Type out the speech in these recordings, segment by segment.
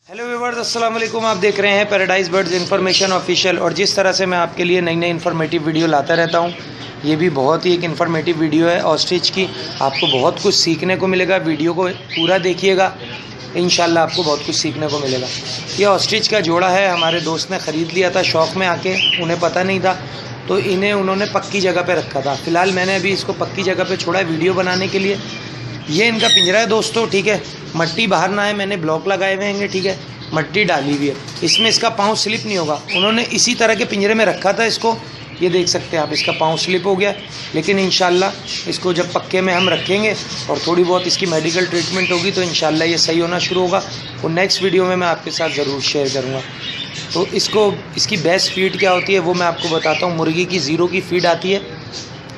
Hello viewers, अस्सलाम वालेकुम। आप देख रहे हैं पैराडाइज बर्ड्स इन्फॉर्मेशन ऑफिशियल। और जिस तरह से मैं आपके लिए नई नई इन्फॉर्मेटिव वीडियो लाता रहता हूं, ये भी बहुत ही एक इन्फॉर्मेटिव वीडियो है ऑस्ट्रिच की। आपको बहुत कुछ सीखने को मिलेगा, वीडियो को पूरा देखिएगा, इंशाल्लाह आपको बहुत कुछ सीखने को मिलेगा। ये ऑस्ट्रिच का जोड़ा है, हमारे दोस्त ने ख़रीद लिया था शौक़ में आके, उन्हें पता नहीं था तो उन्होंने पक्की जगह पे रखा था। फ़िलहाल मैंने अभी इसको पक्की जगह पे छोड़ा है वीडियो बनाने के लिए। ये इनका पिंजरा है दोस्तों, ठीक है। मट्टी बाहर ना है, मैंने ब्लॉक लगाए हुए हैं, ठीक है, मट्टी डाली हुई है। इसमें इसका पाँव स्लिप नहीं होगा। उन्होंने इसी तरह के पिंजरे में रखा था इसको, ये देख सकते हैं आप, इसका पाँव स्लिप हो गया। लेकिन इंशाल्लाह इसको जब पक्के में हम रखेंगे और थोड़ी बहुत इसकी मेडिकल ट्रीटमेंट होगी तो इंशाल्लाह ये सही होना शुरू होगा। और नेक्स्ट वीडियो में मैं आपके साथ ज़रूर शेयर करूँगा। तो इसकी बेस्ट फीड क्या होती है वो मैं आपको बताता हूँ। मुर्गी की ज़ीरो की फीड आती है,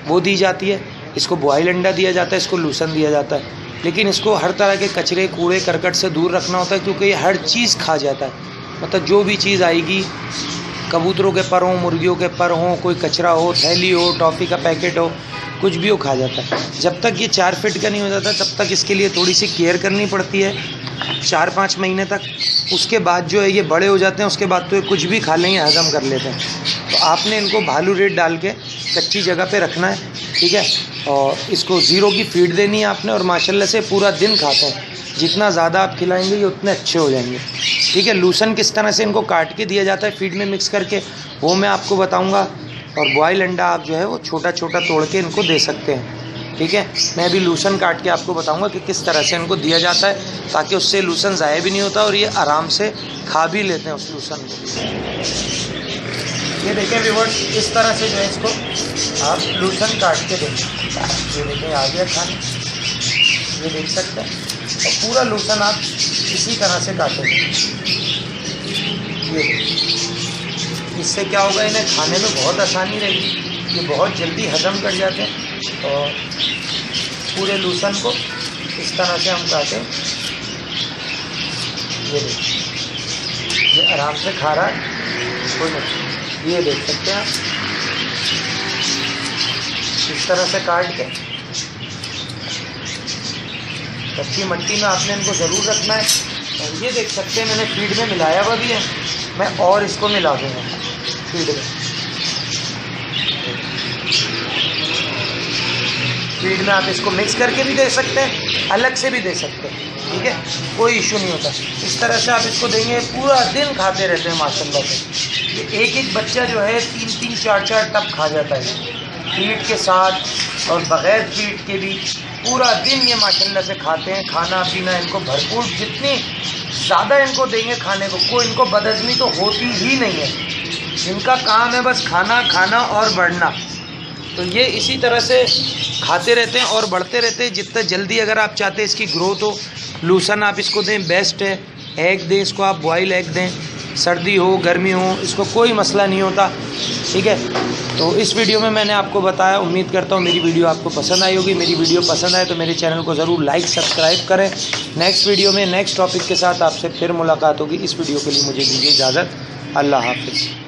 वो दी जाती है। इसको बॉयल अंडा दिया जाता है, इसको लूसन दिया जाता है। लेकिन इसको हर तरह के कचरे कूड़े करकट से दूर रखना होता है, क्योंकि ये हर चीज़ खा जाता है। मतलब जो भी चीज़ आएगी, कबूतरों के पर हों, मुर्गियों के पर हों, कोई कचरा हो, थैली हो, टॉफ़ी का पैकेट हो, कुछ भी वो खा जाता है। जब तक ये 4 फीट का नहीं हो जाता तब तक इसके लिए थोड़ी सी केयर करनी पड़ती है, 4-5 महीने तक। उसके बाद जो है ये बड़े हो जाते हैं, उसके बाद तो ये कुछ भी खा लेंगे, हज़म कर लेते हैं। तो आपने इनको भालू रेट डाल के कच्ची जगह पे रखना है, ठीक है। और इसको ज़ीरो की फीड देनी है आपने, और माशाल्लाह से पूरा दिन खाते हैं। जितना ज़्यादा आप खिलाएंगे ये उतने अच्छे हो जाएंगे, ठीक है। लूसन किस तरह से इनको काट के दिया जाता है फीड में मिक्स करके, वो मैं आपको बताऊँगा। और बॉयल अंडा आप जो है वो छोटा छोटा तोड़ के इनको दे सकते हैं, ठीक है। मैं अभी लूसन काट के आपको बताऊंगा कि किस तरह से इनको दिया जाता है, ताकि उससे लूसन ज़ाया भी नहीं होता और ये आराम से खा भी लेते हैं उस लूसन को। ये देखें व्यूअर्स, इस तरह से जो है इसको आप लूसन काट के देंगे। ये देखें आ गया खाने, ये देख सकते हैं। और पूरा लूसन आप इसी तरह से काटेंगे। ये इससे क्या होगा, इन्हें खाने में बहुत आसानी रहेगी, ये बहुत जल्दी हजम कर जाते हैं। और पूरे लूसन को इस तरह से हम काटें। ये देखिए, ये आराम से खा रहा है, कोई नहीं। ये देख सकते हैं आप, इस तरह से काट के कच्ची मट्टी में आपने इनको ज़रूर रखना है। और ये देख सकते हैं मैंने फीड में मिलाया हुआ भी है, मैं और इसको मिला दूँगा फीड में। फीड में आप इसको मिक्स करके भी दे सकते हैं, अलग से भी दे सकते हैं, ठीक है, कोई इशू नहीं होता। इस तरह से आप इसको देंगे, पूरा दिन खाते रहते हैं माशाल्लाह से। ये एक बच्चा जो है 3-3, 4-4 टब खा जाता है फीड के साथ और बग़ैर फीड के भी। पूरा दिन ये माशाल्लाह से खाते हैं। खाना पीना इनको भरपूर, जितनी ज़्यादा इनको देंगे खाने को, कोई इनको बदहज़मी तो होती ही नहीं है। इनका काम है बस खाना खाना और बढ़ना। तो ये इसी तरह से खाते रहते हैं और बढ़ते रहते हैं। जितना जल्दी अगर आप चाहते हैं इसकी ग्रोथ हो, लूसन आप इसको दें, बेस्ट है। एग दें इसको, आप बॉयल एग दें, सर्दी हो गर्मी हो, इसको कोई मसला नहीं होता, ठीक है। तो इस वीडियो में मैंने आपको बताया, उम्मीद करता हूँ मेरी वीडियो आपको पसंद आई होगी। मेरी वीडियो पसंद आए तो मेरे चैनल को ज़रूर लाइक सब्सक्राइब करें। नेक्स्ट वीडियो में नेक्स्ट टॉपिक के साथ आपसे फिर मुलाकात होगी। इस वीडियो के लिए मुझे दीजिए इजाज़त। अल्लाह हाफ़िज़।